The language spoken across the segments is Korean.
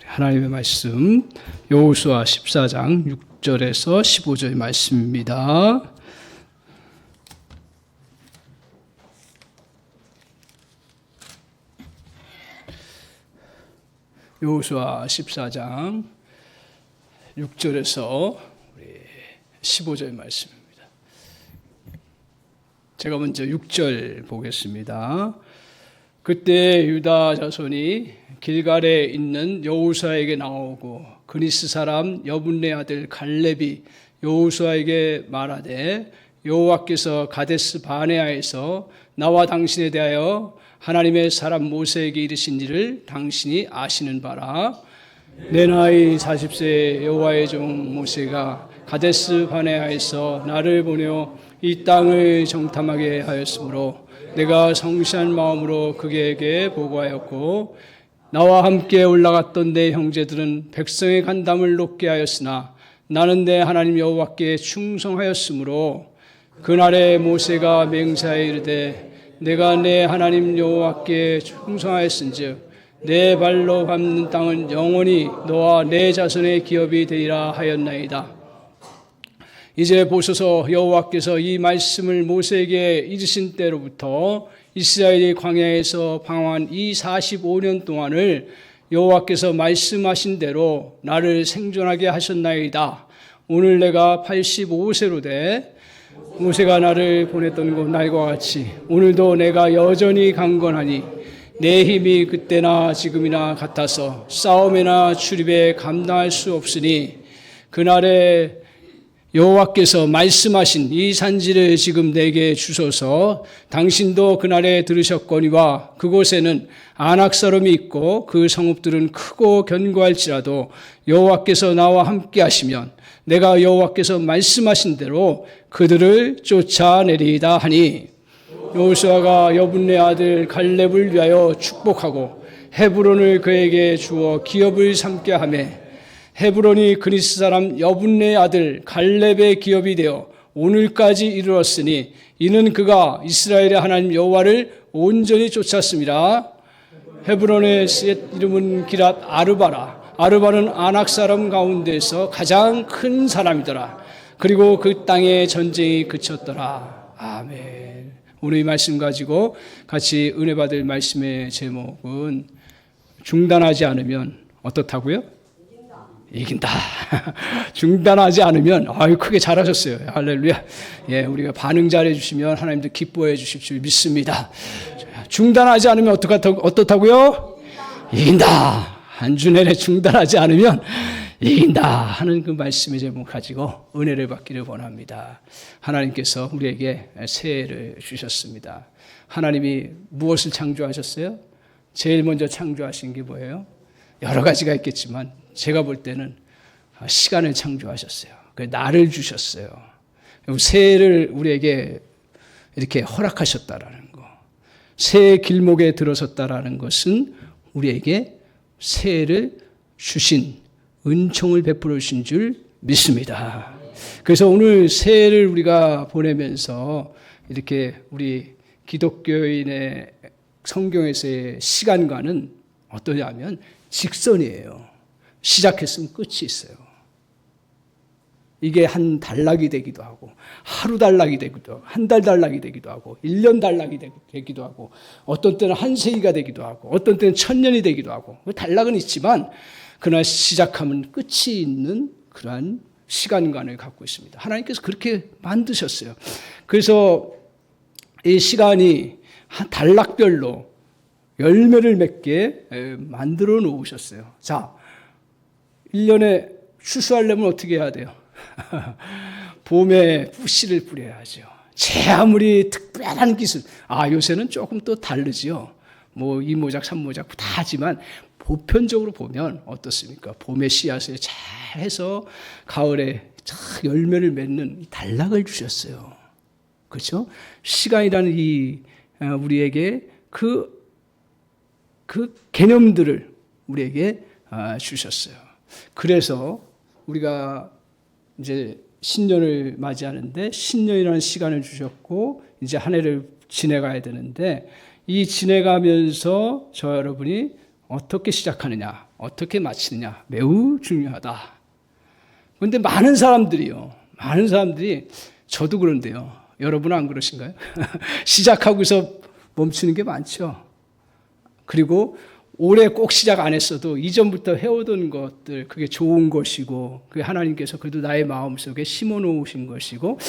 하나님의 말씀 여호수아 14장 6절에서 15절 말씀입니다. 여호수아 14장 6절에서 15절 말씀입니다. 제가 먼저 6절 보겠습니다. 그때 유다 자손이 길갈에 있는 여호수아에게 나오고 그니스 사람 여분네 아들 갈렙이 여호수아에게 말하되 여호와께서 가데스 바네아에서 나와 당신에 대하여 하나님의 사람 모세에게 이르신 일을 당신이 아시는 바라. 내 나이 40세 여호와의 종 모세가 가데스 바네아에서 나를 보내어 이 땅을 정탐하게 하였으므로 내가 성실한 마음으로 그에게 보고하였고 나와 함께 올라갔던 내 형제들은 백성의 간담을 높게 하였으나 나는 내 하나님 여호와께 충성하였으므로 그날에 모세가 맹세하여 이르되 내가 내 하나님 여호와께 충성하였은즉 내 발로 밟는 땅은 영원히 너와 내 자손의 기업이 되리라 하였나이다. 이제 보소서 여호와께서 이 말씀을 모세에게 이르신 때로부터 이스라엘이 광야에서 방황한 이 45년 동안을 여호와께서 말씀하신 대로 나를 생존하게 하셨나이다. 오늘 내가 85세로 돼 모세가 나를 보냈던 곳 날과 같이 오늘도 내가 여전히 강건하니 내 힘이 그때나 지금이나 같아서 싸움이나 출입에 감당할 수 없으니 그날에 여호와께서 말씀하신 이 산지를 지금 내게 주소서. 당신도 그날에 들으셨거니와 그곳에는 아낙 사람이 있고 그 성읍들은 크고 견고할지라도 여호와께서 나와 함께 하시면 내가 여호와께서 말씀하신 대로 그들을 쫓아내리이다 하니 여호수아가 여분네 아들 갈렙을 위하여 축복하고 헤브론을 그에게 주어 기업을 삼게 하매 헤브론이 그니스 사람 여분네 아들 갈렙의 기업이 되어 오늘까지 이르렀으니 이는 그가 이스라엘의 하나님 여호와를 온전히 쫓았습니다. 헤브론의 셋 이름은 기랏 아르바라. 아르바는 아낙 사람 가운데서 가장 큰 사람이더라. 그리고 그 땅에 전쟁이 그쳤더라. 아멘. 오늘 이 말씀 가지고 같이 은혜 받을 말씀의 제목은 중단하지 않으면 어떻다고요? 이긴다. 중단하지 않으면 크게 잘하셨어요. 할렐루야. 예, 우리가 반응 잘해 주시면 하나님도 기뻐해 주실 줄 믿습니다. 중단하지 않으면 어떻다고요? 이긴다. 한 주 내내 중단하지 않으면 이긴다 하는 그 말씀의 제목 가지고 은혜를 받기를 원합니다. 하나님께서 우리에게 새해를 주셨습니다. 하나님이 무엇을 창조하셨어요? 제일 먼저 창조하신 게 뭐예요? 여러 가지가 있겠지만 제가 볼 때는 시간을 창조하셨어요. 날을 주셨어요. 새해를 우리에게 이렇게 허락하셨다라는 거. 새해 길목에 들어섰다라는 것은 우리에게 새해를 주신 은총을 베풀어 주신 줄 믿습니다. 그래서 오늘 새해를 우리가 보내면서 이렇게 우리 기독교인의 성경에서의 시간과는 어떠냐면 직선이에요. 시작했으면 끝이 있어요. 이게 한 단락이 되기도 하고 하루 단락이 되기도 하고 한 달 단락이 되기도 하고 1년 단락이 되기도 하고 어떤 때는 한 세기가 되기도 하고 어떤 때는 1000년이 되기도 하고 단락은 있지만 그러나 시작하면 끝이 있는 그러한 시간관을 갖고 있습니다. 하나님께서 그렇게 만드셨어요. 그래서 이 시간이 한 단락별로 열매를 맺게 만들어 놓으셨어요. 자, 1년에 추수하려면 어떻게 해야 돼요? 봄에 씨를 뿌려야죠. 제 아무리 특별한 기술, 요새는 조금 또 다르지요. 뭐 이모작, 삼모작 다 하지만 보편적으로 보면 어떻습니까? 봄에 씨앗을 잘 해서 가을에 열매를 맺는 단락을 주셨어요. 그렇죠? 시간이라는 이 우리에게 그 개념들을 우리에게 주셨어요. 그래서 우리가 이제 신년을 맞이하는데 신년이라는 시간을 주셨고 이제 한 해를 지내가야 되는데 이 지내가면서 저 여러분이 어떻게 시작하느냐, 어떻게 마치느냐 매우 중요하다. 그런데 많은 사람들이 저도 그런데요. 여러분은 안 그러신가요? 시작하고서 멈추는 게 많죠. 그리고 올해 꼭 시작 안 했어도 이전부터 해오던 것들, 그게 좋은 것이고, 그게 하나님께서 그래도 나의 마음속에 심어 놓으신 것이고,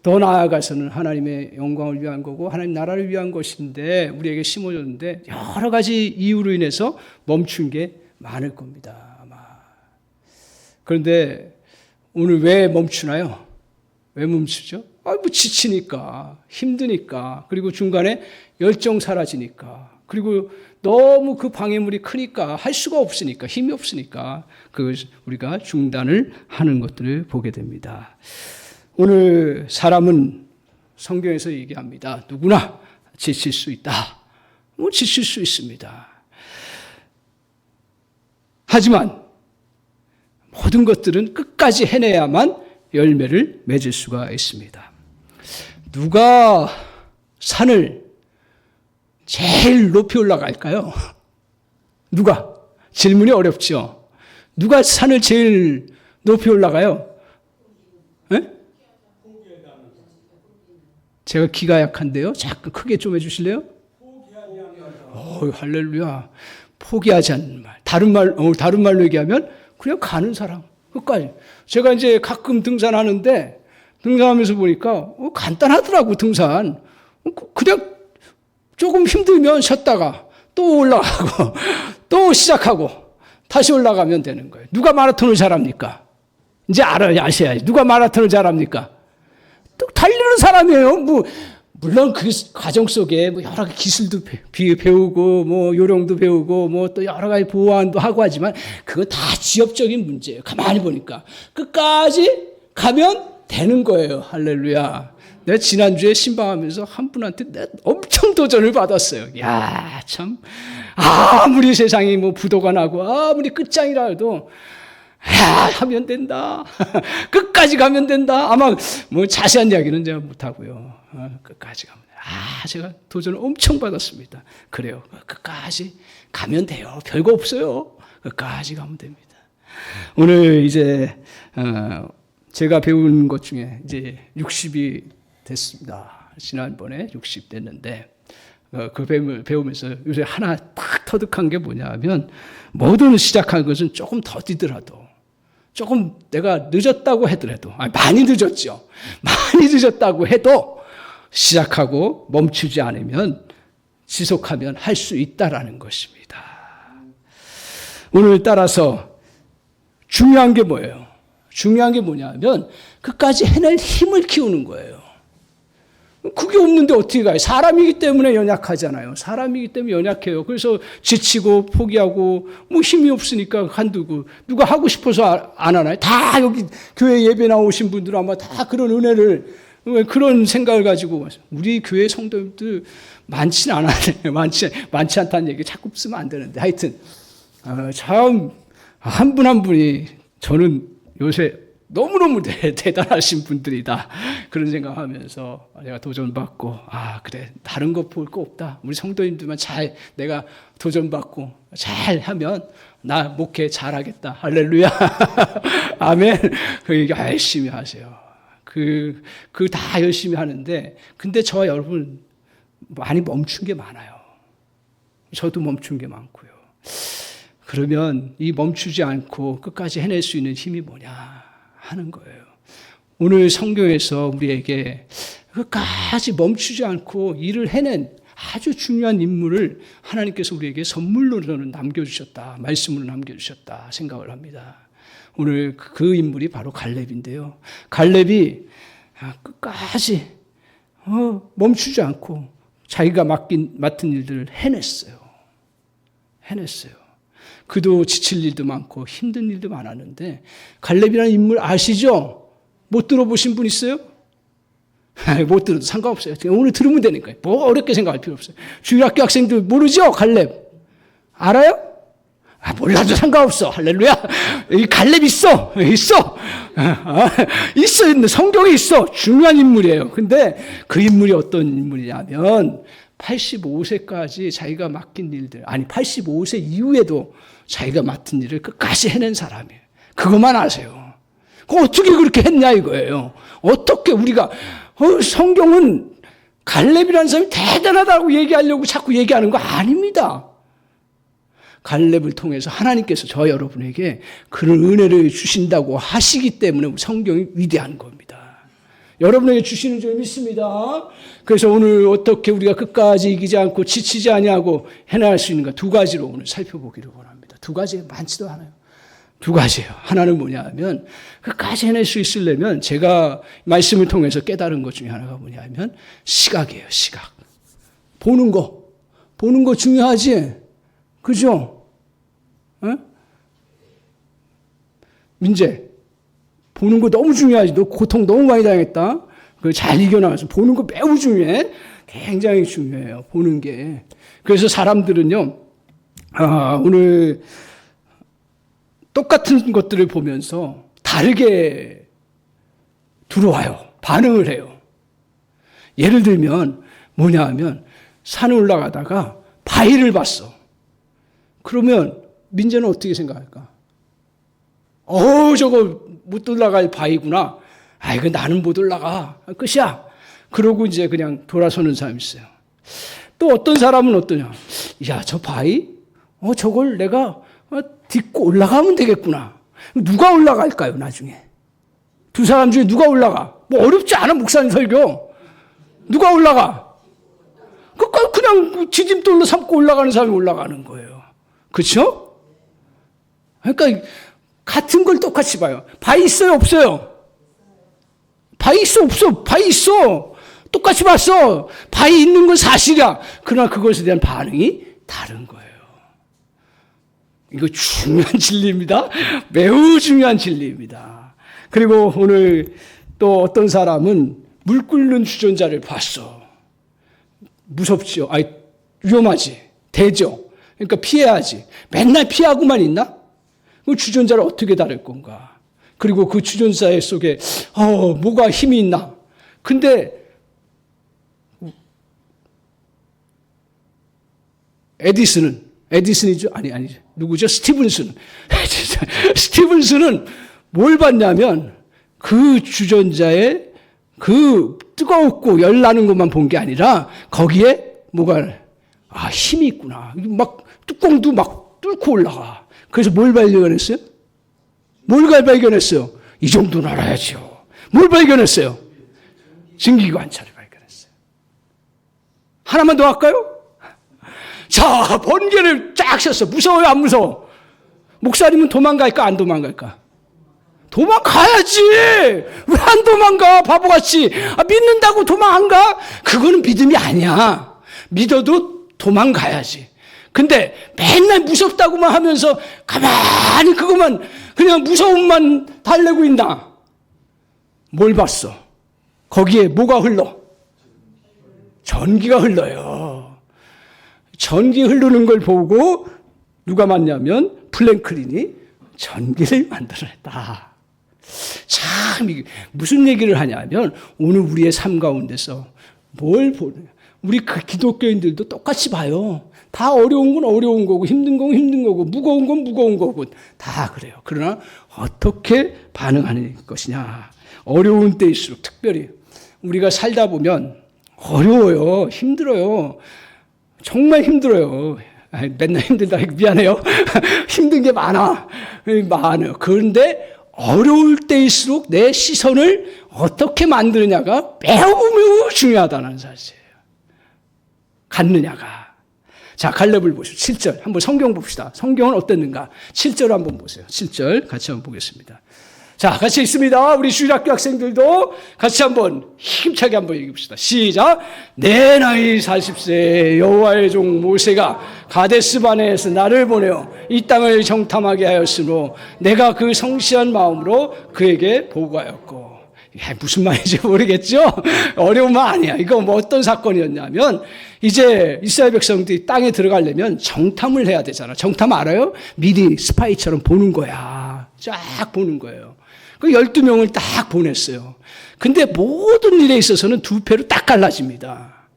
더 나아가서는 하나님의 영광을 위한 거고, 하나님 나라를 위한 것인데, 우리에게 심어줬는데, 여러 가지 이유로 인해서 멈춘 게 많을 겁니다, 아마. 그런데 오늘 왜 멈추나요? 왜 멈추죠? 지치니까, 힘드니까, 그리고 중간에 열정 사라지니까, 그리고 너무 그 방해물이 크니까, 할 수가 없으니까, 힘이 없으니까, 우리가 중단을 하는 것들을 보게 됩니다. 오늘 사람은 성경에서 얘기합니다. 누구나 지칠 수 있다. 지칠 수 있습니다. 하지만 모든 것들은 끝까지 해내야만 열매를 맺을 수가 있습니다. 누가 산을 제일 높이 올라갈까요? 누가? 질문이 어렵죠. 누가 산을 제일 높이 올라가요? 네? 제가 기가 약한데요. 잠깐 크게 좀 해주실래요? 할렐루야. 포기하지 않는 말. 다른 말로 얘기하면 그냥 가는 사람. 끝까지. 제가 이제 가끔 등산하는데 등산하면서 보니까 간단하더라고, 등산. 그냥 조금 힘들면 쉬었다가 또 올라가고 또 시작하고 다시 올라가면 되는 거예요. 누가 마라톤을 잘합니까? 이제 아셔야지. 누가 마라톤을 잘합니까? 또 달리는 사람이에요. 물론 그 과정 속에 여러 가지 기술도 배우고, 요령도 배우고, 또 여러 가지 보완도 하고 하지만, 그건 다 지엽적인 문제예요. 가만히 보니까. 끝까지 가면 되는 거예요. 할렐루야. 내가 지난주에 신방하면서 한 분한테 엄청 도전을 받았어요. 야, 참. 아무리 세상이 부도가 나고, 아무리 끝장이라 해도, 하면 된다. 끝까지 가면 된다. 아마 자세한 이야기는 제가 못하고요. 끝까지 가면 된다. 제가 도전을 엄청 받았습니다. 그래요. 끝까지 가면 돼요. 별거 없어요. 끝까지 가면 됩니다. 오늘 이제 제가 배운 것 중에 이제 60이 됐습니다. 지난번에 60 됐는데 그 배우면서 요새 하나 탁 터득한 게 뭐냐면, 뭐든 시작한 것은 조금 더디더라도, 조금 내가 늦었다고 하더라도, 많이 늦었죠. 많이 늦었다고 해도 시작하고 멈추지 않으면, 지속하면 할 수 있다라는 것입니다. 오늘 따라서 중요한 게 뭐예요? 중요한 게 뭐냐면 끝까지 해낼 힘을 키우는 거예요. 그게 없는데 어떻게 가요? 사람이기 때문에 연약하잖아요. 사람이기 때문에 연약해요. 그래서 지치고 포기하고 힘이 없으니까 간두고, 누가 하고 싶어서 안 하나요? 다 여기 교회 예배 나오신 분들은 아마 다 그런 은혜를, 그런 생각을 가지고, 우리 교회 성도님들 많지는 않아요. 많지 않다는 얘기 자꾸 쓰면 안 되는데, 하여튼 참 한 분 한 분이 저는 요새 너무너무 대단하신 분들이다, 그런 생각하면서 제가 도전받고, 그래, 다른 거 볼 거 없다. 우리 성도님들만 내가 도전받고 잘 하면 나 목회 잘하겠다. 할렐루야. 아멘. 그 얘기 열심히 하세요. 다 열심히 하는데, 근데 저와 여러분 많이 멈춘 게 많아요. 저도 멈춘 게 많고요. 그러면 이 멈추지 않고 끝까지 해낼 수 있는 힘이 뭐냐 하는 거예요. 오늘 성경에서 우리에게 끝까지 멈추지 않고 일을 해낸 아주 중요한 인물을 하나님께서 우리에게 선물로는 남겨주셨다, 말씀으로 남겨주셨다 생각을 합니다. 오늘 그 인물이 바로 갈렙인데요. 갈렙이 끝까지 멈추지 않고 자기가 맡은 일들을 해냈어요. 그도 지칠 일도 많고 힘든 일도 많았는데, 갈렙이라는 인물 아시죠? 못 들어보신 분 있어요? 못 들어도 상관없어요. 오늘 들으면 되니까요. 어렵게 생각할 필요 없어요. 주일학교 학생들 모르죠? 갈렙. 알아요? 몰라도 상관없어. 할렐루야. 이 갈렙 있어. 있어. 성경에 있어. 중요한 인물이에요. 근데 그 인물이 어떤 인물이냐면, 85세까지 자기가 맡긴 일들, 아니 85세 이후에도 자기가 맡은 일을 끝까지 해낸 사람이에요. 그것만 아세요. 어떻게 그렇게 했냐 이거예요. 어떻게 우리가 성경은 갈렙이라는 사람이 대단하다고 얘기하려고 자꾸 얘기하는 거 아닙니다. 갈렙을 통해서 하나님께서 저 여러분에게 그런 은혜를 주신다고 하시기 때문에 성경이 위대한 겁니다. 여러분에게 주시는 줄 믿습니다. 그래서 오늘 어떻게 우리가 끝까지 이기지 않고 지치지 아니하고 해나갈 수 있는가 두 가지로 오늘 살펴보기를 원합니다. 두 가지 많지도 않아요. 두 가지예요. 하나는 뭐냐 하면 끝까지 해낼 수 있으려면 제가 말씀을 통해서 깨달은 것 중에 하나가 뭐냐 하면 시각이에요. 시각. 보는 거 중요하지. 그죠? 어? 민재 보는 거 너무 중요하지. 너 고통 너무 많이 당했다. 그걸 잘 이겨나가서 보는 거 매우 중요해. 굉장히 중요해요. 보는 게. 그래서 사람들은요. 오늘 똑같은 것들을 보면서 다르게 들어와요. 반응을 해요. 예를 들면 뭐냐 하면 산에 올라가다가 바위를 봤어. 그러면 민재는 어떻게 생각할까? 저거 못 올라갈 바위구나. 이거 나는 못 올라가. 끝이야. 그러고 이제 그냥 돌아서는 사람이 있어요. 또 어떤 사람은 어떠냐. 야, 저 바위? 저걸 내가 딛고 올라가면 되겠구나. 누가 올라갈까요, 나중에? 두 사람 중에 누가 올라가? 뭐 어렵지 않아, 목사님 설교. 누가 올라가? 그냥 지짐돌로 삼고 올라가는 사람이 올라가는 거예요. 그렇죠? 그러니까 같은 걸 똑같이 봐요. 바위 있어요, 없어요? 바위 있어, 없어? 바위 있어. 똑같이 봤어. 바위 있는 건 사실이야. 그러나 그것에 대한 반응이 다른 거예요. 이거 중요한 진리입니다. 매우 중요한 진리입니다. 그리고 오늘 또 어떤 사람은 물 끓는 주전자를 봤어. 무섭죠. 위험하지. 대죠. 그러니까 피해야지. 맨날 피하고만 있나? 그 주전자를 어떻게 다룰 건가? 그리고 그 주전자 속에 뭐가 힘이 있나? 근데 에디슨이죠? 아니죠. 누구죠? 스티븐슨은 뭘 봤냐면 그 주전자에 그 뜨겁고 열 나는 것만 본 게 아니라 거기에 뭐가 힘이 있구나. 막 뚜껑도 막 뚫고 올라가. 그래서 뭘 발견했어요? 이 정도는 알아야죠. 뭘 발견했어요? 증기관차를 발견했어요. 하나만 더 할까요? 자, 번개를 쫙 쳤어. 무서워요, 안 무서워? 목사님은 도망갈까, 안 도망갈까? 도망가야지! 왜 안 도망가, 바보같이? 믿는다고 도망 안 가? 그거는 믿음이 아니야. 믿어도 도망가야지. 근데 맨날 무섭다고만 하면서 가만히 그것만, 그냥 무서움만 달래고 있나? 뭘 봤어? 거기에 뭐가 흘러? 전기가 흘러요. 전기 흐르는 걸 보고 누가 맞냐면 플랭클린이 전기를 만들어냈다. 참 무슨 얘기를 하냐면 오늘 우리의 삶 가운데서 뭘 보느냐. 우리 그 기독교인들도 똑같이 봐요. 다 어려운 건 어려운 거고 힘든 건 힘든 거고 무거운 건 무거운 거고 다 그래요. 그러나 어떻게 반응하는 것이냐. 어려운 때일수록 특별히 우리가 살다 보면 어려워요. 힘들어요. 정말 힘들어요. 맨날 힘들다. 미안해요. 힘든 게 많아요. 그런데 어려울 때일수록 내 시선을 어떻게 만드느냐가 매우 중요하다는 사실이에요. 갖느냐가. 자, 갈렙을 보시죠. 7절. 한번 성경 봅시다. 성경은 어땠는가? 7절 한번 보세요. 7절 같이 한번 보겠습니다. 자, 같이 있습니다. 우리 주일학교 학생들도 같이 한번 힘차게 한번 얘기해봅시다. 시작. 내 나이 40세 여호와의 종 모세가 가데스바네에서 나를 보내어 이 땅을 정탐하게 하였으므로 내가 그 성실한 마음으로 그에게 보고하였고. 무슨 말인지 모르겠죠? 어려운 말 아니야. 이거 뭐 어떤 사건이었냐면 이제 이스라엘 백성들이 땅에 들어가려면 정탐을 해야 되잖아. 정탐 알아요? 미리 스파이처럼 보는 거야. 쫙 보는 거예요. 그 12명을 딱 보냈어요. 근데 모든 일에 있어서는 두 패로 딱 갈라집니다.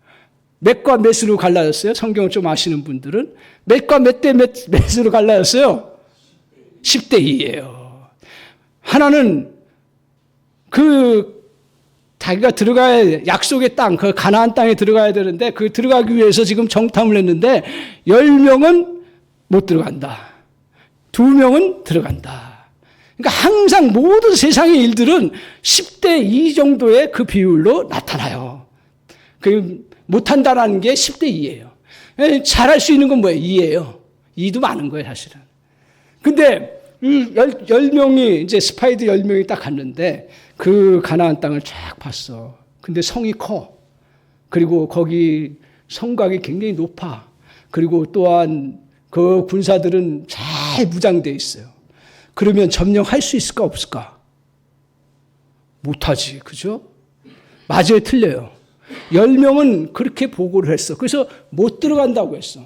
몇과 몇으로 갈라졌어요? 성경을 좀 아시는 분들은 몇과 몇 대 몇으로 갈라졌어요? 10대 2예요. 하나는 자기가 들어가야 약속의 땅, 그 가나안 땅에 들어가야 되는데 그 들어가기 위해서 지금 정탐을 했는데 10명은 못 들어간다. 2명은 들어간다. 그러니까 항상 모든 세상의 일들은 10대 2 정도의 그 비율로 나타나요. 못한다라는 게 10대 2예요. 잘할 수 있는 건 뭐예요? 2예요. 2도 많은 거예요, 사실은. 근데 10명이, 이제 스파이들 10명이 딱 갔는데 그 가나안 땅을 쫙 봤어. 근데 성이 커. 그리고 거기 성곽이 굉장히 높아. 그리고 또한 그 군사들은 잘 무장되어 있어요. 그러면 점령할 수 있을까 없을까? 못하지. 그죠? 맞아요, 틀려요. 10명은 그렇게 보고를 했어. 그래서 못 들어간다고 했어.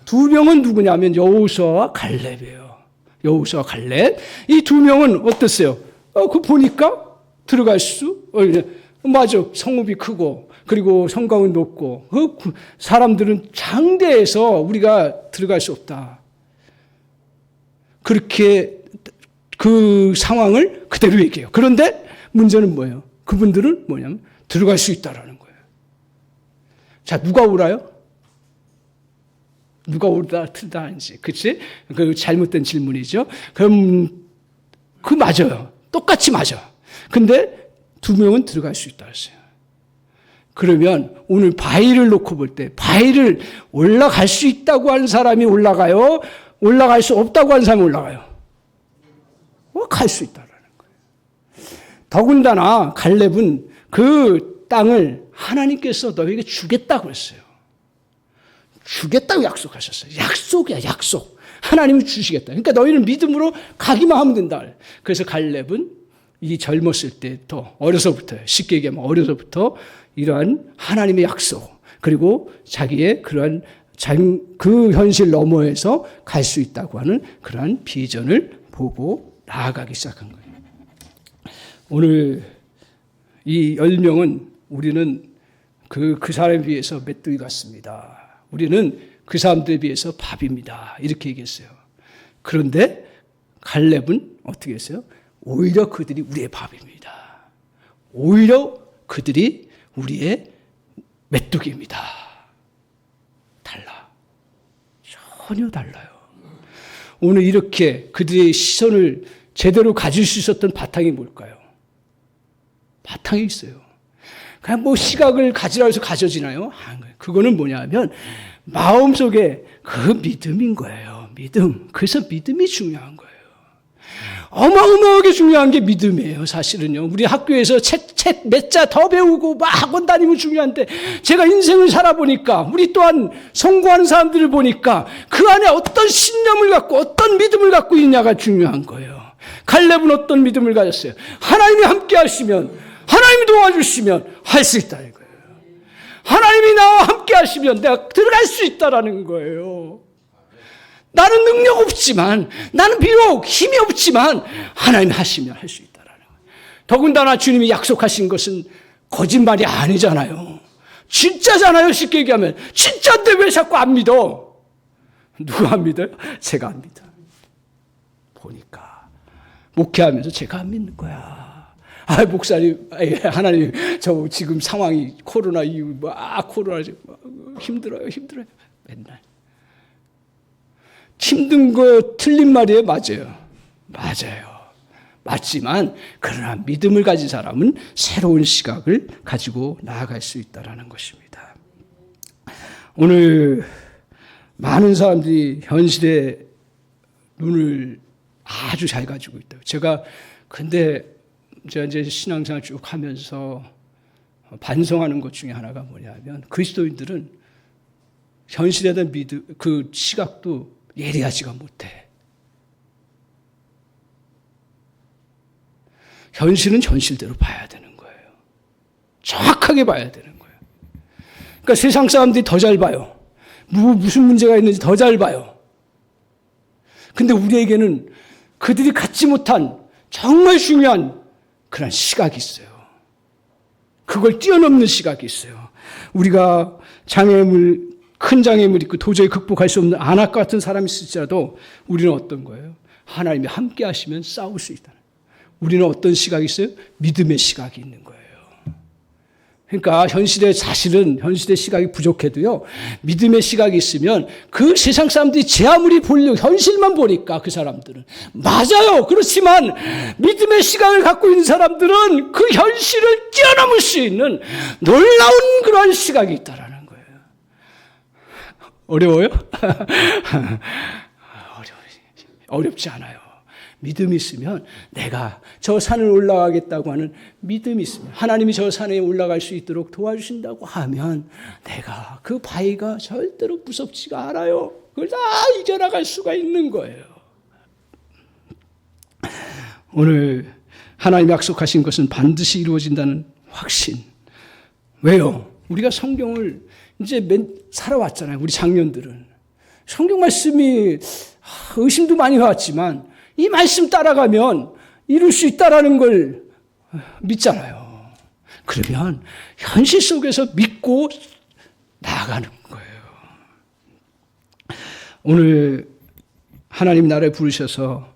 2명은 누구냐면 여호수아와 갈렙이에요. 여호수아와 갈렙. 이 2명은 어땠어요? 그 보니까 들어갈 수? 맞아. 성읍이 크고 그리고 성곽은 높고 그 사람들은 장대해서 우리가 들어갈 수 없다. 그렇게 그 상황을 그대로 얘기해요. 그런데 문제는 뭐예요? 그분들은 뭐냐면 들어갈 수 있다라는 거예요. 자, 누가 옳아요? 누가 옳다, 틀다 하는지. 그치? 그 잘못된 질문이죠. 그럼, 맞아요. 똑같이 맞아. 근데 2명은 들어갈 수 있다 했어요. 그러면 오늘 바위를 놓고 볼 때, 바위를 올라갈 수 있다고 하는 사람이 올라가요? 올라갈 수 없다고 하는 사람이 올라가요? 갈 수 있다라는 거예요. 더군다나 갈렙은 그 땅을 하나님께서 너에게 주겠다고 했어요. 주겠다고 약속하셨어요. 약속이야, 약속. 하나님이 주시겠다. 그러니까 너희는 믿음으로 가기만 하면 된다. 그래서 갈렙은 이 젊었을 때부터, 어려서부터, 쉽게 얘기하면 어려서부터 이러한 하나님의 약속, 그리고 자기의 그러한 그 현실 너머에서 갈 수 있다고 하는 그러한 비전을 보고 나아가기 시작한 거예요. 오늘 이 10명은 우리는 그 사람에 비해서 메뚜기 같습니다. 우리는 그 사람들에 비해서 밥입니다. 이렇게 얘기했어요. 그런데 갈렙은 어떻게 했어요? 오히려 그들이 우리의 밥입니다. 오히려 그들이 우리의 메뚜기입니다. 달라. 전혀 달라요. 오늘 이렇게 그들의 시선을 제대로 가질 수 있었던 바탕이 뭘까요? 바탕이 있어요. 그냥 뭐 시각을 가지라 해서 가져지나요? 그거는 뭐냐면 마음속에 그 믿음인 거예요. 믿음. 그래서 믿음이 중요한 거예요. 어마어마하게 중요한 게 믿음이에요. 사실은요. 우리 학교에서 책 몇 자 더 배우고 막 학원 다니면 중요한데 제가 인생을 살아보니까 우리 또한 성공하는 사람들을 보니까 그 안에 어떤 신념을 갖고 어떤 믿음을 갖고 있냐가 중요한 거예요. 갈렙은 어떤 믿음을 가졌어요? 하나님이 함께 하시면, 하나님이 도와주시면 할 수 있다는 거예요. 하나님이 나와 함께 하시면 내가 들어갈 수 있다라는 거예요. 나는 능력 없지만, 나는 비록 힘이 없지만 하나님 하시면 할 수 있다라는 거예요. 더군다나 주님이 약속하신 것은 거짓말이 아니잖아요. 진짜잖아요. 쉽게 얘기하면. 진짜인데 왜 자꾸 안 믿어? 누가 안 믿어요? 제가 안 믿어. 보니까 목회하면서 제가 안 믿는 거야. 목사님, 하나님, 저 지금 상황이 코로나 이후 코로나 힘들어요. 맨날. 힘든 거 틀린 말이에요? 맞아요. 맞지만 그러나 믿음을 가진 사람은 새로운 시각을 가지고 나아갈 수 있다는 것입니다. 오늘 많은 사람들이 현실의 눈을 아주 잘 가지고 있다고. 제가 이제 신앙생활 쭉 하면서 반성하는 것 중에 하나가 뭐냐면 그리스도인들은 현실에 대한 그 시각도 예리하지가 못해. 현실은 현실대로 봐야 되는 거예요. 정확하게 봐야 되는 거예요. 그러니까 세상 사람들이 더 잘 봐요. 무슨 문제가 있는지 더 잘 봐요. 근데 우리에게는 그들이 갖지 못한 정말 중요한 그런 시각이 있어요. 그걸 뛰어넘는 시각이 있어요. 우리가 큰 장애물 있고 도저히 극복할 수 없는 안악 같은 사람이 있을지라도 우리는 어떤 거예요? 하나님이 함께 하시면 싸울 수 있다. 우리는 어떤 시각이 있어요? 믿음의 시각이 있는 거예요. 그러니까 현실의 시각이 부족해도요, 믿음의 시각이 있으면 그 세상 사람들이 제 아무리 보려고 현실만 보니까 그 사람들은 맞아요. 그렇지만 믿음의 시각을 갖고 있는 사람들은 그 현실을 뛰어넘을 수 있는 놀라운 그런 시각이 있다라는 거예요. 어려워요? 어렵지 않아요. 믿음이 있으면 내가 저 산을 올라가겠다고 하는 믿음이 있으면 하나님이 저 산에 올라갈 수 있도록 도와주신다고 하면 내가 그 바위가 절대로 무섭지가 않아요. 그걸 다 이겨나갈 수가 있는 거예요. 오늘 하나님이 약속하신 것은 반드시 이루어진다는 확신. 왜요? 우리가 성경을 이제 살아왔잖아요. 우리 장년들은. 성경 말씀이 의심도 많이 해왔지만 이 말씀 따라가면 이룰 수 있다라는 걸 믿잖아요. 그러면 현실 속에서 믿고 나아가는 거예요. 오늘 하나님 나라에 부르셔서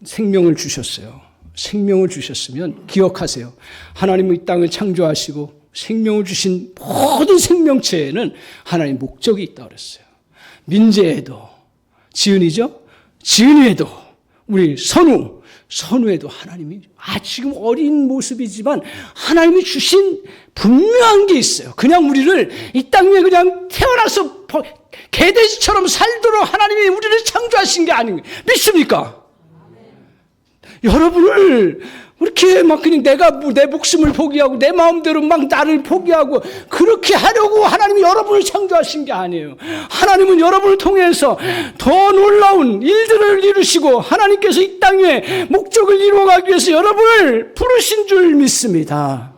생명을 주셨어요. 생명을 주셨으면 기억하세요. 하나님은 이 땅을 창조하시고 생명을 주신 모든 생명체에는 하나님 목적이 있다고 그랬어요. 민재에도, 지은이죠? 지은이에도, 우리 선우에도 하나님이 지금 어린 모습이지만 하나님이 주신 분명한 게 있어요. 그냥 우리를 이 땅 위에 그냥 태어나서 개돼지처럼 살도록 하나님이 우리를 창조하신 게 아닌 거예요. 믿습니까? 여러분을 그렇게 막 그냥 내가 내 목숨을 포기하고 내 마음대로 막 나를 포기하고 그렇게 하려고 하나님이 여러분을 창조하신 게 아니에요. 하나님은 여러분을 통해서 더 놀라운 일들을 이루시고 하나님께서 이 땅에 목적을 이루어가기 위해서 여러분을 부르신 줄 믿습니다.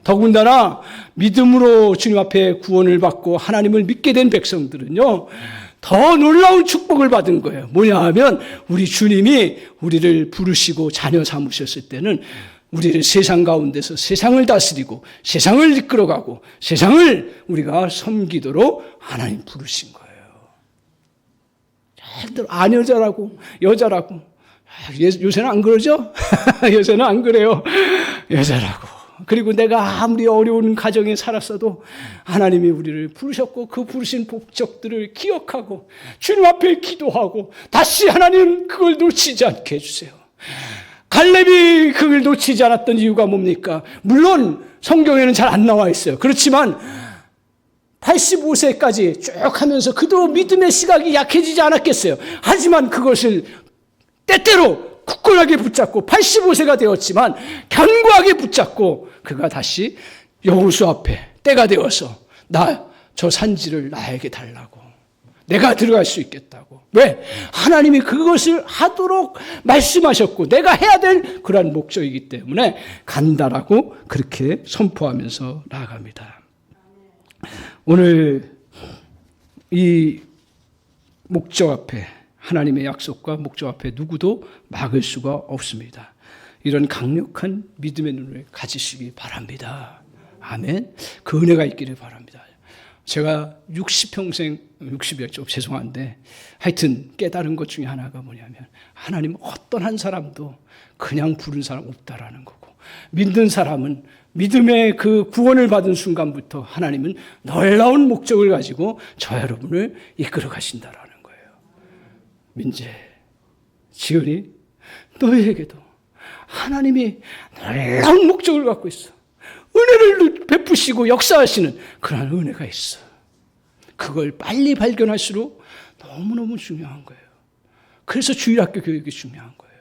더군다나 믿음으로 주님 앞에 구원을 받고 하나님을 믿게 된 백성들은요, 더 놀라운 축복을 받은 거예요. 뭐냐 하면 우리 주님이 우리를 부르시고 자녀 삼으셨을 때는 우리를 세상 가운데서 세상을 다스리고 세상을 이끌어가고 세상을 우리가 섬기도록 하나님 부르신 거예요. 절대로 안 여자라고 요새는 안 그러죠? 요새는 안 그래요. 여자라고. 그리고 내가 아무리 어려운 가정에 살았어도 하나님이 우리를 부르셨고 그 부르신 목적들을 기억하고 주님 앞에 기도하고 다시 하나님 그걸 놓치지 않게 해주세요. 갈렙이 그걸 놓치지 않았던 이유가 뭡니까? 물론 성경에는 잘 안 나와 있어요. 그렇지만 85세까지 쭉 하면서 그도 믿음의 시각이 약해지지 않았겠어요. 하지만 그것을 때때로 굳건하게 붙잡고 85세가 되었지만 견고하게 붙잡고 그가 다시 여호수 앞에 때가 되어서 저 산지를 나에게 달라고, 내가 들어갈 수 있겠다고. 왜? 하나님이 그것을 하도록 말씀하셨고 내가 해야 될 그러한 목적이기 때문에 간다라고 그렇게 선포하면서 나아갑니다. 오늘 이 목적 앞에, 하나님의 약속과 목적 앞에 누구도 막을 수가 없습니다. 이런 강력한 믿음의 눈을 가지시기 바랍니다. 아멘. 그 은혜가 있기를 바랍니다. 제가 60이었죠. 좀 죄송한데 하여튼 깨달은 것 중에 하나가 뭐냐면 하나님 어떤 한 사람도 그냥 부른 사람 없다라는 거고, 믿는 사람은 믿음의 그 구원을 받은 순간부터 하나님은 놀라운 목적을 가지고 저 여러분을 이끌어 가신다라는 거예요. 민재, 지은이, 너희에게도 하나님이 놀라운 목적을 갖고 있어. 은혜를 베푸시고 역사하시는 그런 은혜가 있어. 그걸 빨리 발견할수록 너무너무 중요한 거예요. 그래서 주일학교 교육이 중요한 거예요.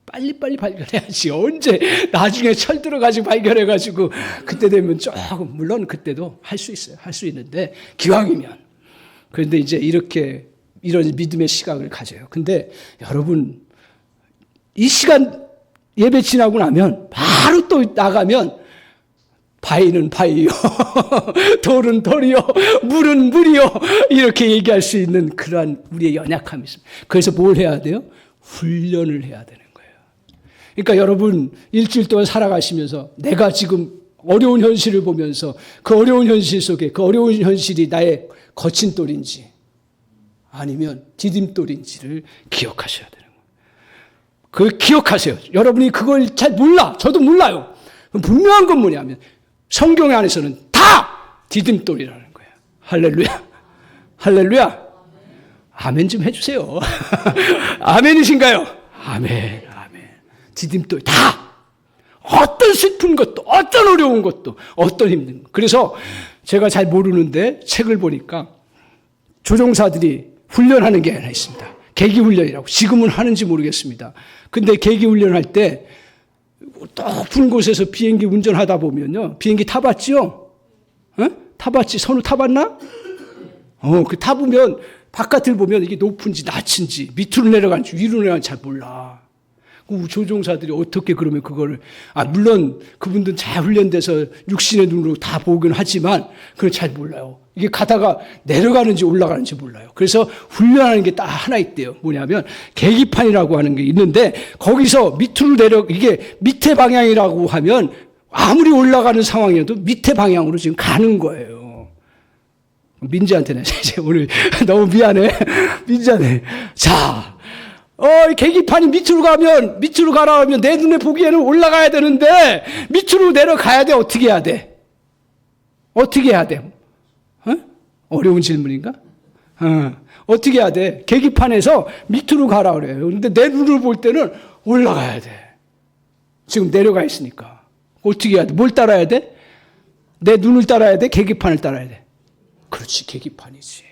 빨리빨리 발견해야지. 언제 나중에 철들어가지고 발견해가지고 그때 되면 조금, 물론 그때도 할 수 있어요. 할 수 있는데 기왕이면. 그런데 이제 이런 믿음의 시각을 가져요. 근데 여러분, 이 시간 예배 지나고 나면 바로 또 나가면 바위는 바위요, 돌은 돌이요, 물은 물이요, 이렇게 얘기할 수 있는 그러한 우리의 연약함이 있습니다. 그래서 뭘 해야 돼요? 훈련을 해야 되는 거예요. 그러니까 여러분 일주일 동안 살아가시면서 내가 지금 어려운 현실을 보면서 그 어려운 현실 속에 그 어려운 현실이 나의 거친 돌인지 아니면 디딤돌인지를 기억하셔야 되는 거예요. 그걸 기억하세요. 여러분이 그걸 잘 몰라. 저도 몰라요. 분명한 건 뭐냐면 성경 안에서는 다 디딤돌이라는 거예요. 할렐루야. 할렐루야. 아멘 좀 해주세요. 아멘이신가요? 아멘. 아멘. 디딤돌 다. 어떤 슬픈 것도, 어떤 어려운 것도, 어떤 힘든 것. 그래서 제가 잘 모르는데 책을 보니까 조종사들이 훈련하는 게 하나 있습니다. 계기훈련이라고. 지금은 하는지 모르겠습니다. 근데 계기훈련할 때 높은 곳에서 비행기 운전하다 보면요. 비행기 타봤죠? 타봤지? 선우 타봤나? 그 타보면 바깥을 보면 이게 높은지 낮은지 밑으로 내려가는지 위로 내려가는지 잘 몰라. 조종사들이 어떻게 그러면 그거를, 물론 그분들은 잘 훈련돼서 육신의 눈으로 다 보긴 하지만 그걸 잘 몰라요. 이게 가다가 내려가는지 올라가는지 몰라요. 그래서 훈련하는 게 딱 하나 있대요. 뭐냐면 계기판이라고 하는 게 있는데 거기서 밑으로 이게 밑에 방향이라고 하면 아무리 올라가는 상황이어도 밑에 방향으로 지금 가는 거예요. 민지한테는 이제 오늘 너무 미안해. 민지한테. 자. 계기판이 밑으로 가라 하면 내 눈에 보기에는 올라가야 되는데, 밑으로 내려가야 돼. 어떻게 해야 돼? 어떻게 해야 돼? 어려운 질문인가? 어떻게 해야 돼? 계기판에서 밑으로 가라 그래요. 근데 내 눈을 볼 때는 올라가야 돼. 지금 내려가 있으니까. 어떻게 해야 돼? 뭘 따라야 돼? 내 눈을 따라야 돼? 계기판을 따라야 돼? 그렇지, 계기판이지.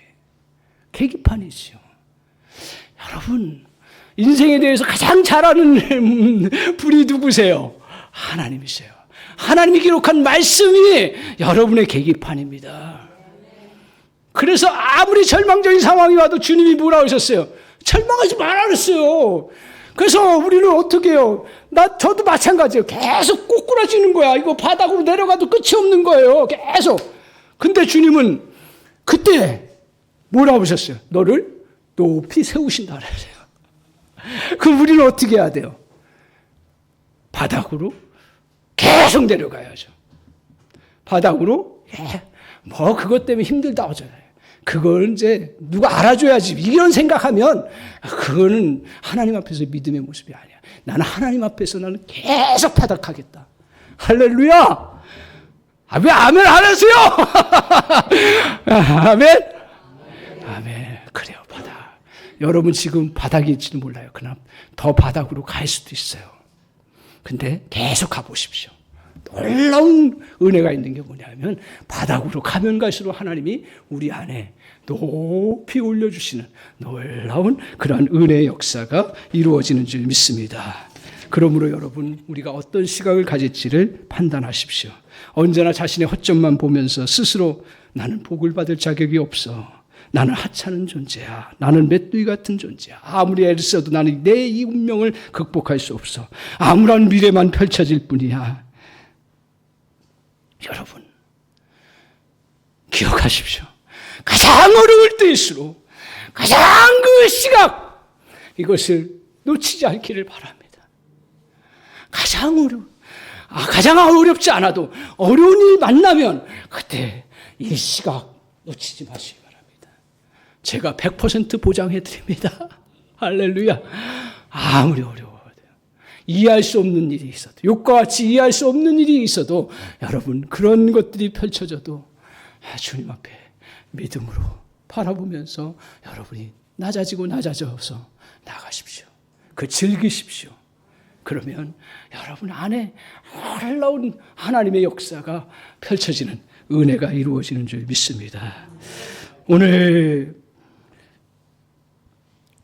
계기판이지요. 여러분, 인생에 대해서 가장 잘 아는 분이 누구세요? 하나님이세요. 하나님이 기록한 말씀이 여러분의 계기판입니다. 그래서 아무리 절망적인 상황이 와도 주님이 뭐라고 하셨어요? 절망하지 말라 그랬어요. 그래서 우리는 어떻게 해요? 저도 마찬가지예요. 계속 꼬꾸라지는 거야. 이거 바닥으로 내려가도 끝이 없는 거예요. 계속. 근데 주님은 그때 뭐라고 하셨어요? 너를 높이 세우신다 그랬어요. 그럼 우리는 어떻게 해야 돼요? 바닥으로 계속 내려가야죠. 바닥으로, 그것 때문에 힘들다 하잖아요. 그걸 이제 누가 알아줘야지. 이런 생각하면, 그거는 하나님 앞에서 믿음의 모습이 아니야. 나는 하나님 앞에서 나는 계속 바닥하겠다. 할렐루야! 왜 아멘 안 하세요? 아멘? 아멘. 그래요, 바닥. 여러분 지금 바닥일지도 몰라요. 그러나 더 바닥으로 갈 수도 있어요. 근데 계속 가보십시오. 놀라운 은혜가 있는 게 뭐냐면 바닥으로 가면 갈수록 하나님이 우리 안에 높이 올려주시는 놀라운 그러한 은혜의 역사가 이루어지는 줄 믿습니다. 그러므로 여러분 우리가 어떤 시각을 가질지를 판단하십시오. 언제나 자신의 허점만 보면서 스스로 나는 복을 받을 자격이 없어. 나는 하찮은 존재야. 나는 메뚜기 같은 존재야. 아무리 애를 써도 나는 내 이 운명을 극복할 수 없어. 암울한 미래만 펼쳐질 뿐이야. 여러분 기억하십시오. 가장 어려울 때일수록 가장 그 시각 이것을 놓치지 않기를 바랍니다. 가장 어렵지 않아도 어려운 일이 만나면 그때 이 시각 놓치지 마시기 바랍니다. 제가 100% 보장해드립니다. 할렐루야. 아무리 어려워도 이해할 수 없는 일이 있어도 욕과 같이 이해할 수 없는 일이 있어도 여러분 그런 것들이 펼쳐져도 주님 앞에 믿음으로 바라보면서 여러분이 낮아져서 나가십시오. 즐기십시오. 그러면 여러분 안에 놀라운 하나님의 역사가 펼쳐지는 은혜가 이루어지는 줄 믿습니다. 오늘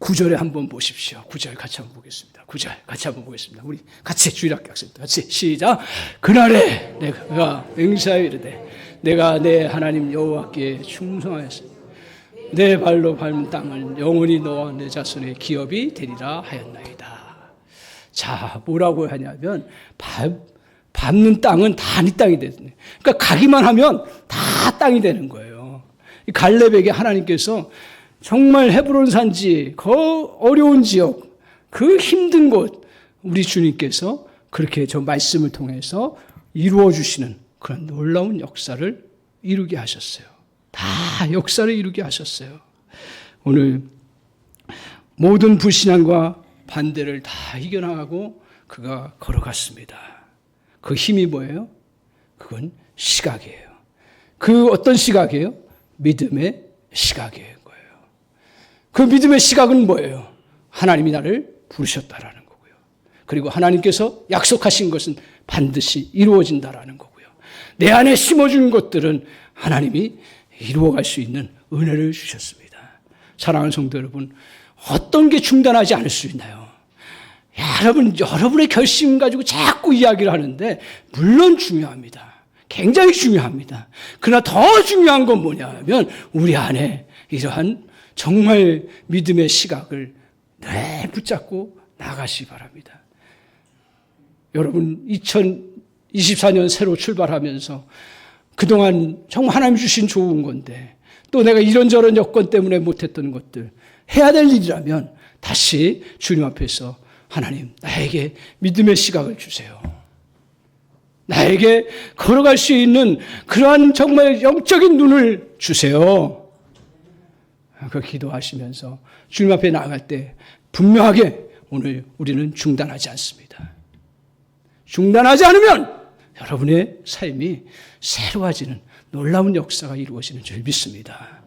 9절에 한번 보십시오. 9절 같이 한번 보겠습니다. 9절 같이 한번 보겠습니다. 우리 같이 주일학교 학생들 같이 시작. 그날에 내가 맹세하여 이르되 내가 내 하나님 여호와께 충성하였으니 내 발로 밟은 땅은 영원히 너와 내 자손의 기업이 되리라 하였나이다. 자, 뭐라고 하냐면 밟는 땅은 다 네 땅이 되네. 그러니까 가기만 하면 다 땅이 되는 거예요. 갈렙에게 하나님께서 정말 헤브론 산지 그 어려운 지역 그 힘든 곳 우리 주님께서 그렇게 저 말씀을 통해서 이루어 주시는 그런 놀라운 역사를 이루게 하셨어요. 다 역사를 이루게 하셨어요. 오늘 모든 불신앙과 반대를 다 이겨나가고 그가 걸어갔습니다. 그 힘이 뭐예요? 그건 시각이에요. 그 어떤 시각이에요? 믿음의 시각이에요. 그 믿음의 시각은 뭐예요? 하나님이 나를 부르셨다라는 거고요. 그리고 하나님께서 약속하신 것은 반드시 이루어진다라는 거고요. 내 안에 심어준 것들은 하나님이 이루어갈 수 있는 은혜를 주셨습니다. 사랑하는 성도 여러분, 어떤 게 중단하지 않을 수 있나요? 여러분의 결심 가지고 자꾸 이야기를 하는데 물론 중요합니다. 굉장히 중요합니다. 그러나 더 중요한 건 뭐냐면 우리 안에 이러한 정말 믿음의 시각을 늘 붙잡고 나가시기 바랍니다. 여러분 2024년 새로 출발하면서 그동안 정말 하나님 주신 좋은 건데 또 내가 이런저런 여건 때문에 못했던 것들 해야 될 일이라면 다시 주님 앞에서 하나님 나에게 믿음의 시각을 주세요. 나에게 걸어갈 수 있는 그러한 정말 영적인 눈을 주세요. 그 기도하시면서 주님 앞에 나아갈 때 분명하게 오늘 우리는 중단하지 않습니다. 중단하지 않으면 여러분의 삶이 새로워지는 놀라운 역사가 이루어지는 줄 믿습니다.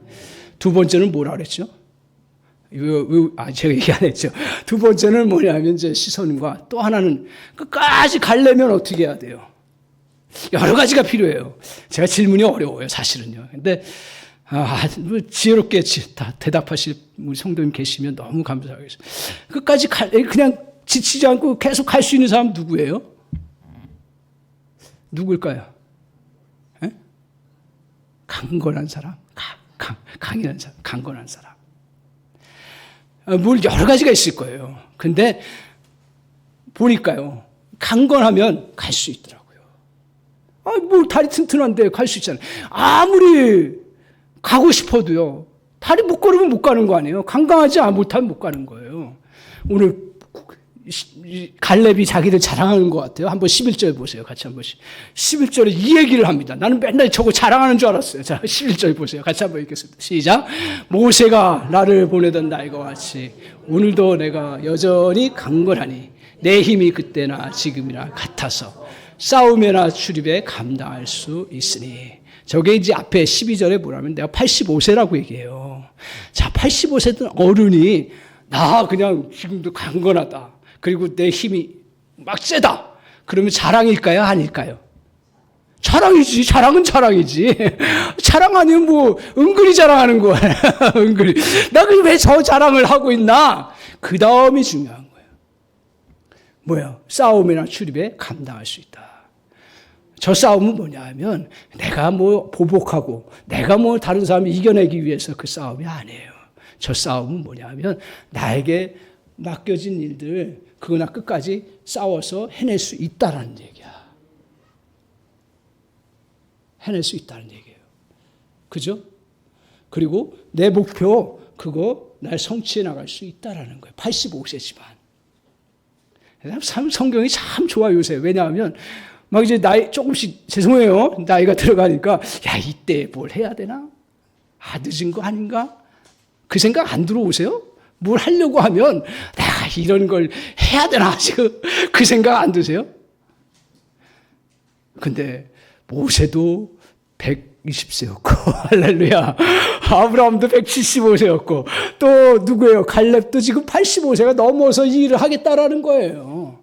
두 번째는 뭐라 그랬죠? 제가 얘기 안 했죠. 두 번째는 뭐냐면 이제 시선과 또 하나는 끝까지 가려면 어떻게 해야 돼요? 여러 가지가 필요해요. 제가 질문이 어려워요, 사실은요. 근데 지혜롭게 다 대답하실 우리 성도님 계시면 너무 감사하겠습니다. 끝까지 그냥 지치지 않고 계속 갈 수 있는 사람 누구예요? 누굴까요? 에? 강건한 사람, 강인한 사람, 강건한 사람. 뭘 여러 가지가 있을 거예요. 근데 보니까요, 강건하면 갈 수 있더라고요. 뭘 다리 튼튼한데 갈 수 있잖아요. 아무리 가고 싶어도요, 다리 못 걸으면 못 가는 거 아니에요? 강강하지 못하면 못 가는 거예요. 오늘 갈렙이 자기를 자랑하는 것 같아요. 한번 11절 보세요. 같이 한 번씩. 11절에 이 얘기를 합니다. 나는 맨날 저거 자랑하는 줄 알았어요. 자, 11절 보세요. 같이 한번 읽겠습니다. 시작. 모세가 나를 보내던 날과 같이 오늘도 내가 여전히 강건하니 내 힘이 그때나 지금이나 같아서 싸움에나 출입에 감당할 수 있으니. 저게 이제 앞에 12절에 뭐라면 내가 85세라고 얘기해요. 자, 85세든 어른이 나 그냥 지금도 강건하다. 그리고 내 힘이 막 세다. 그러면 자랑일까요? 아닐까요? 자랑이지. 자랑은 자랑이지. 자랑 아니면 뭐 은근히 자랑하는 거야. 은근히. 나 왜 저 자랑을 하고 있나? 그 다음이 중요한 거예요. 뭐야? 싸움이나 출입에 감당할 수 있다. 저 싸움은 뭐냐 하면 내가 뭐 보복하고 내가 뭐 다른 사람을 이겨내기 위해서 그 싸움이 아니에요. 저 싸움은 뭐냐 하면 나에게 맡겨진 일들 그거나 끝까지 싸워서 해낼 수 있다라는 얘기야. 해낼 수 있다는 얘기예요. 그죠? 그리고 내 목표 그거 날 성취해 나갈 수 있다라는 거예요. 85세지만. 성경이 참 좋아요 요새. 왜냐하면 막 이제 나이 조금씩 죄송해요. 나이가 들어가니까 야 이때 뭘 해야 되나? 늦은 거 아닌가? 그 생각 안 들어오세요? 뭘 하려고 하면 내가 이런 걸 해야 되나? 지금 그 생각 안 드세요? 근데 모세도 120세였고 할렐루야. 아브라함도 175세였고 또 누구예요? 갈렙도 지금 85세가 넘어서 이 일을 하겠다라는 거예요.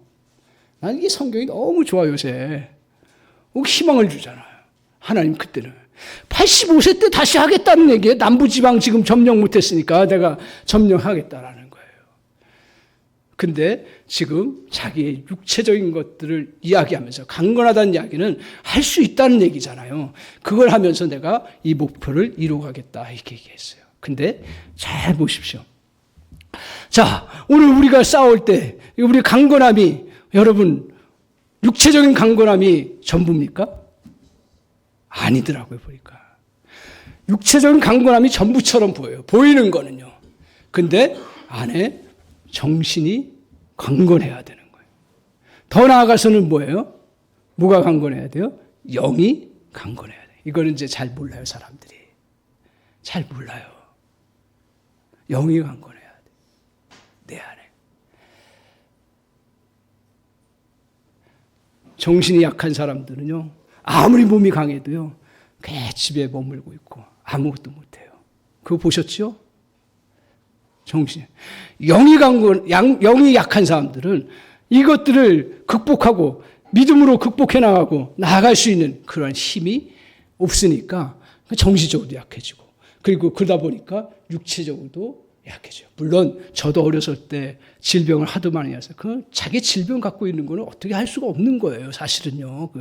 난 이게 성경이 너무 좋아 요새. 희망을 주잖아요. 하나님 그때는 85세 때 다시 하겠다는 얘기예요. 남부지방 지금 점령 못했으니까 내가 점령하겠다라는 거예요. 근데 지금 자기의 육체적인 것들을 이야기하면서 강건하다는 이야기는 할 수 있다는 얘기잖아요. 그걸 하면서 내가 이 목표를 이루어가겠다 이렇게 얘기했어요. 근데 잘 보십시오. 자, 오늘 우리가 싸울 때 우리 강건함이 여러분 육체적인 강건함이 전부입니까? 아니더라고요 보니까. 육체적인 강건함이 전부처럼 보여요. 보이는 거는요. 근데 안에 정신이 강건해야 되는 거예요. 더 나아가서는 뭐예요? 뭐가 강건해야 돼요? 영이 강건해야 돼. 이거는 이제 잘 몰라요, 사람들이. 잘 몰라요. 영이 강건해야 돼. 내 안에. 정신이 약한 사람들은요, 아무리 몸이 강해도요, 그냥 집에 머물고 있고 아무것도 못해요. 그거 보셨죠? 영이 약한 사람들은 이것들을 극복하고 믿음으로 극복해 나가고 나아갈 수 있는 그런 힘이 없으니까 정신적으로도 약해지고, 그리고 그러다 보니까 육체적으로도 약해져요. 물론 저도 어렸을 때 질병을 하도 많이 해서 자기 질병 갖고 있는 거는 어떻게 할 수가 없는 거예요, 사실은요.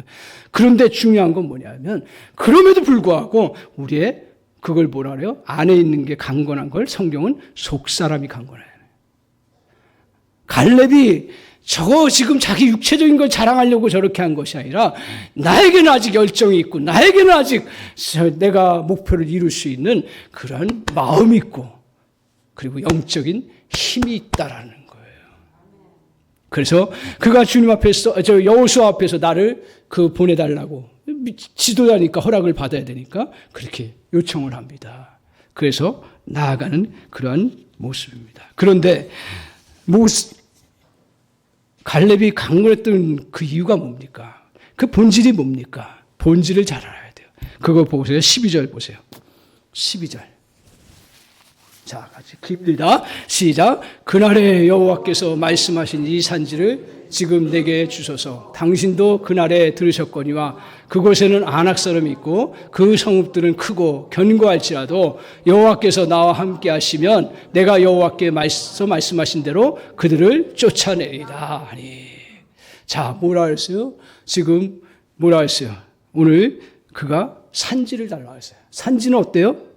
그런데 중요한 건 뭐냐면, 그럼에도 불구하고 우리의 그걸 뭐라 그래요? 안에 있는 게 강건한 걸 성경은 속사람이 강건해요. 갈렙이 저거 지금 자기 육체적인 걸 자랑하려고 저렇게 한 것이 아니라, 나에게는 아직 열정이 있고 나에게는 아직 내가 목표를 이룰 수 있는 그런 마음이 있고, 그리고 영적인 힘이 있다라는 거예요. 그래서 그가 주님 앞에서, 여호수아 앞에서 나를 보내달라고, 지도자니까 허락을 받아야 되니까 그렇게 요청을 합니다. 그래서 나아가는 그러한 모습입니다. 그런데 갈렙이 강건했던 그 이유가 뭡니까? 그 본질이 뭡니까? 본질을 잘 알아야 돼요. 그거 보세요. 12절 보세요. 12절. 자, 같이 깁니다. 시작. 그날에 여호와께서 말씀하신 이 산지를 지금 내게 주소서. 당신도 그날에 들으셨거니와 그곳에는 아낙 사람이 있고 그 성읍들은 크고 견고할지라도 여호와께서 나와 함께 하시면 내가 여호와께 말씀하신 대로 그들을 쫓아내리다 하니. 자, 뭐라 했어요? 지금 뭐라 했어요? 오늘 그가 산지를 달라고 했어요. 산지는 어때요?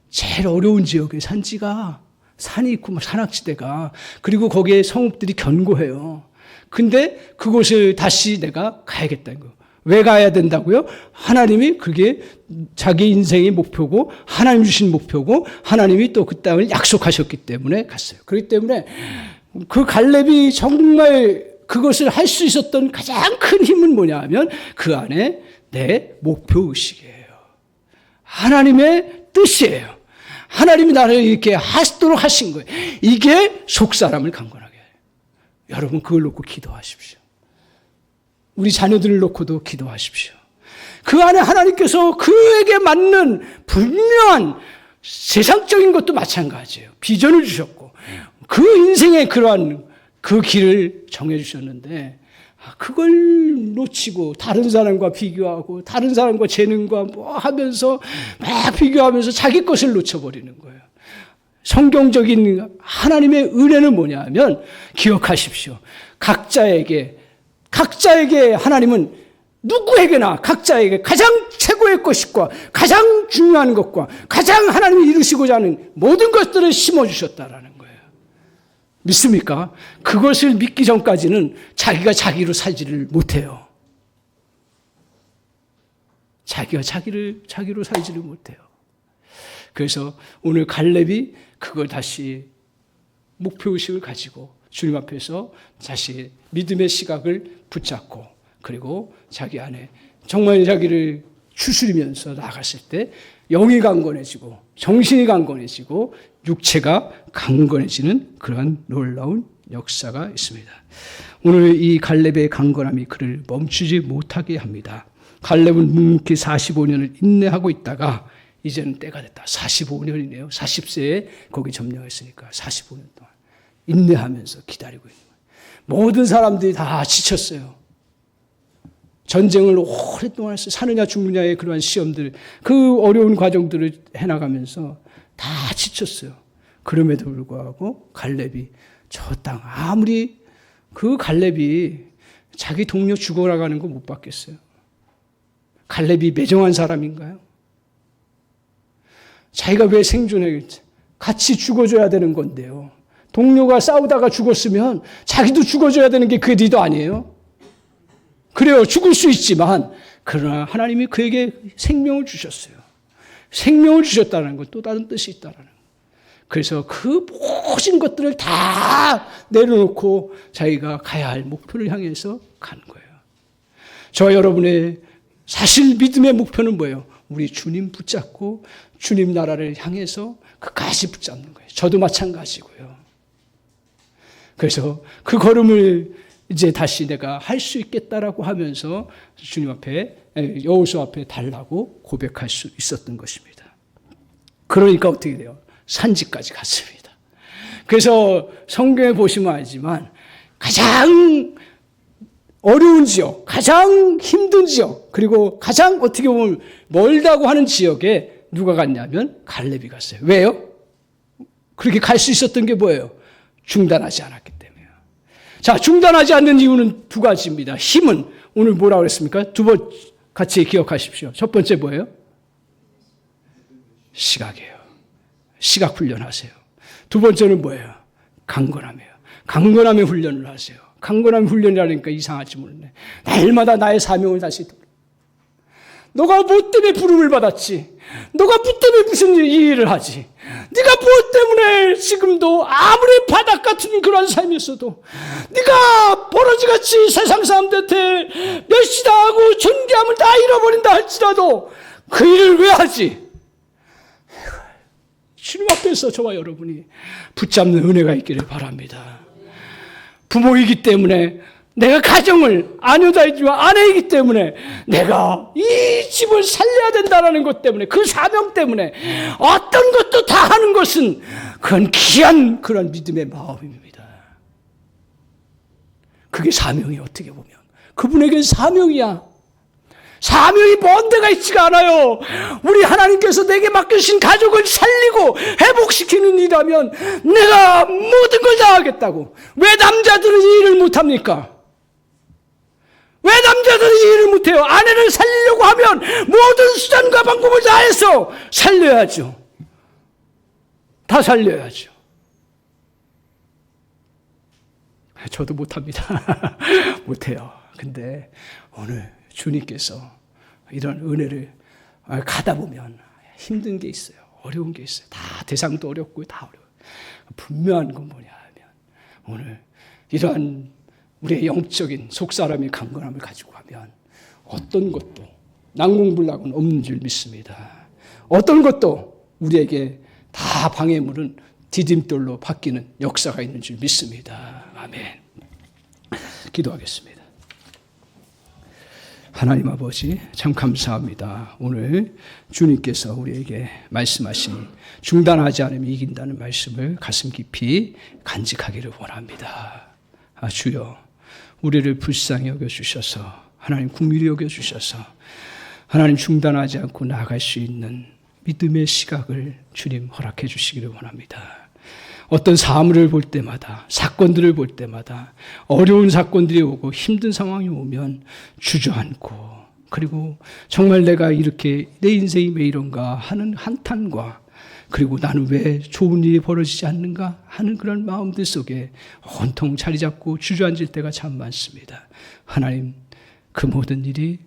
제일 어려운 지역에 산지가, 산이 있고 산악지대가, 그리고 거기에 성읍들이 견고해요. 근데 그곳을 다시 내가 가야겠다는 거예요. 왜 가야 된다고요? 하나님이 그게 자기 인생의 목표고 하나님 주신 목표고 하나님이 또 그 땅을 약속하셨기 때문에 갔어요. 그렇기 때문에 그 갈렙이 정말 그것을 할 수 있었던 가장 큰 힘은 뭐냐 하면 그 안에 내 목표의식이에요. 하나님의 뜻이에요. 하나님이 나를 이렇게 하도록 하신 거예요. 이게 속사람을 강건하게 해요. 여러분, 그걸 놓고 기도하십시오. 우리 자녀들을 놓고도 기도하십시오. 그 안에 하나님께서 그에게 맞는 분명한 세상적인 것도 마찬가지예요. 비전을 주셨고 그 인생의 그러한 그 길을 정해주셨는데, 그걸 놓치고 다른 사람과 비교하고 다른 사람과 재능과 뭐 하면서 막 비교하면서 자기 것을 놓쳐버리는 거예요. 성경적인 하나님의 은혜는 뭐냐 하면, 기억하십시오. 각자에게 하나님은 누구에게나 각자에게 가장 최고의 것과 가장 중요한 것과 가장 하나님이 이루시고자 하는 모든 것들을 심어주셨다라는 거예요. 믿습니까? 그것을 믿기 전까지는 자기가 자기로 살지를 못해요. 자기가 자기로 살지를 못해요. 그래서 오늘 갈렙이 그걸 다시 목표의식을 가지고 주님 앞에서 다시 믿음의 시각을 붙잡고, 그리고 자기 안에 정말 자기를 추스리면서 나갔을 때 영이 강건해지고 정신이 강건해지고 육체가 강건해지는 그러한 놀라운 역사가 있습니다. 오늘 이 갈렙의 강건함이 그를 멈추지 못하게 합니다. 갈렙은 묵묵히 45년을 인내하고 있다가 이제는 때가 됐다. 45년이네요. 40세에 거기 점령했으니까 45년 동안 인내하면서 기다리고 있는 거예요. 모든 사람들이 다 지쳤어요. 전쟁을 오랫동안 했어요. 사느냐 죽느냐의 그러한 시험들, 그 어려운 과정들을 해나가면서 다 지쳤어요. 그럼에도 불구하고 갈렙이 저 땅, 아무리 그 갈렙이 자기 동료 죽어나가는 거 못 봤겠어요? 갈렙이 매정한 사람인가요? 자기가 왜 생존해? 같이 죽어줘야 되는 건데요. 동료가 싸우다가 죽었으면 자기도 죽어줘야 되는 게 그의 리더 아니에요? 그래요. 죽을 수 있지만, 그러나 하나님이 그에게 생명을 주셨어요. 생명을 주셨다는 건 또 다른 뜻이 있다는 거예요. 그래서 그 모든 것들을 다 내려놓고 자기가 가야 할 목표를 향해서 간 거예요. 저와 여러분의 사실 믿음의 목표는 뭐예요? 우리 주님 붙잡고 주님 나라를 향해서 끝까지 붙잡는 거예요. 저도 마찬가지고요. 그래서 그 걸음을 이제 다시 내가 할 수 있겠다라고 하면서 주님 앞에, 여호수아 앞에 달라고 고백할 수 있었던 것입니다. 그러니까 어떻게 돼요? 산지까지 갔습니다. 그래서 성경에 보시면 알지만 가장 어려운 지역, 가장 힘든 지역, 그리고 가장 어떻게 보면 멀다고 하는 지역에 누가 갔냐면 갈렙이 갔어요. 왜요? 그렇게 갈 수 있었던 게 뭐예요? 중단하지 않았기 때문에요. 자, 중단하지 않는 이유는 두 가지입니다. 힘은 오늘 뭐라고 그랬습니까? 두 번 같이 기억하십시오. 첫 번째 뭐예요? 시각이에요. 시각 훈련하세요. 두 번째는 뭐예요? 강건함이에요. 강건함의 훈련을 하세요. 강건함의 훈련이라니까 이상할지 모르네. 날마다 나의 사명을 다시 너가 뭐 때문에 부름을 받았지? 너가 뭐 때문에 무슨 일을 하지? 네가 무엇 때문에 지금도 아무리 바닥 같은 그런 삶이었어도 네가 버러지같이 세상 사람들한테 멸시당하고 존귀함을 다 잃어버린다 할지라도 그 일을 왜 하지? 주님 앞에서 저와 여러분이 붙잡는 은혜가 있기를 바랍니다. 부모이기 때문에 내가 가정을 아녀다이지만 아내이기 때문에 내가 이 집을 살려야 된다는 것 때문에 그 사명 때문에 어떤 것도 다 하는 것은 그건 귀한 그런 믿음의 마음입니다. 그게 사명이 어떻게 보면 그분에게는 사명이야. 사명이 먼 데가 있지가 않아요. 우리 하나님께서 내게 맡기신 가족을 살리고 회복시키는 일이라면 내가 모든 걸 다 하겠다고. 왜 남자들은 이 일을 못합니까? 왜 남자들은 이 일을 못해요? 아내를 살리려고 하면 모든 수단과 방법을 다해서 살려야죠. 다 살려야죠. 저도 못합니다. 못해요. 근데 오늘 주님께서 이런 은혜를 가다 보면 힘든 게 있어요. 어려운 게 있어요. 다 대상도 어렵고 다 어려워요. 분명한 건 뭐냐 하면 오늘 이러한 우리의 영적인 속사람의 강건함을 가지고 가면 어떤 것도 난공불락은 없는 줄 믿습니다. 어떤 것도 우리에게 다 방해물은 디딤돌로 바뀌는 역사가 있는 줄 믿습니다. 아멘. 기도하겠습니다. 하나님 아버지 참 감사합니다. 오늘 주님께서 우리에게 말씀하신 중단하지 않으면 이긴다는 말씀을 가슴 깊이 간직하기를 원합니다. 주여 우리를 불쌍히 여겨주셔서 하나님 긍휼히 여겨주셔서 하나님 중단하지 않고 나아갈 수 있는 믿음의 시각을 주님 허락해 주시기를 원합니다. 어떤 사물을 볼 때마다 사건들을 볼 때마다 어려운 사건들이 오고 힘든 상황이 오면 주저앉고 그리고 정말 내가 이렇게 내 인생이 왜 이런가 하는 한탄과 그리고 나는 왜 좋은 일이 벌어지지 않는가 하는 그런 마음들 속에 온통 자리 잡고 주저앉을 때가 참 많습니다. 하나님 그 모든 일이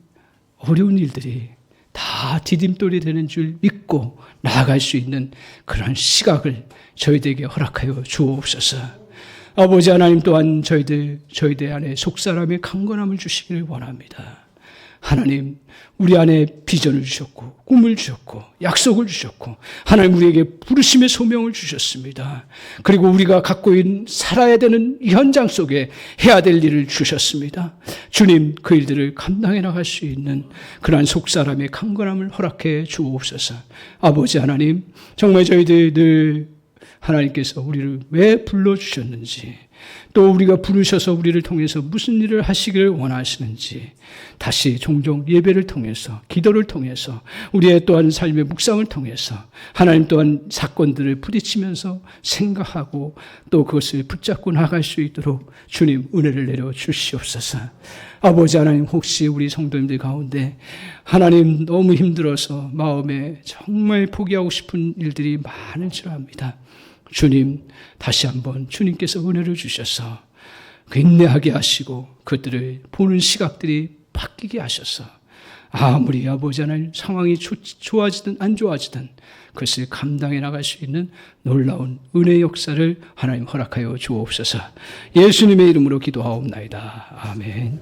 어려운 일들이 다 디딤돌이 되는 줄 믿고 나아갈 수 있는 그런 시각을 저희들에게 허락하여 주옵소서. 아버지 하나님 또한 저희들 안에 속사람의 강건함을 주시기를 원합니다. 하나님 우리 안에 비전을 주셨고 꿈을 주셨고 약속을 주셨고 하나님 우리에게 부르심의 소명을 주셨습니다. 그리고 우리가 갖고 있는 살아야 되는 현장 속에 해야 될 일을 주셨습니다. 주님 그 일들을 감당해 나갈 수 있는 그러한 속사람의 강건함을 허락해 주옵소서. 아버지 하나님 정말 저희들 늘 하나님께서 우리를 왜 불러주셨는지 또 우리가 부르셔서 우리를 통해서 무슨 일을 하시기를 원하시는지 다시 종종 예배를 통해서 기도를 통해서 우리의 또한 삶의 묵상을 통해서 하나님 또한 사건들을 부딪히면서 생각하고 또 그것을 붙잡고 나갈 수 있도록 주님 은혜를 내려 주시옵소서. 아버지 하나님 혹시 우리 성도님들 가운데 하나님 너무 힘들어서 마음에 정말 포기하고 싶은 일들이 많을 줄 압니다. 주님 다시 한번 주님께서 은혜를 주셔서 인내하게 하시고 그들을 보는 시각들이 바뀌게 하셔서 아무리 아버지 하나님 상황이 좋아지든 안 좋아지든 그것을 감당해 나갈 수 있는 놀라운 은혜의 역사를 하나님 허락하여 주옵소서. 예수님의 이름으로 기도하옵나이다. 아멘.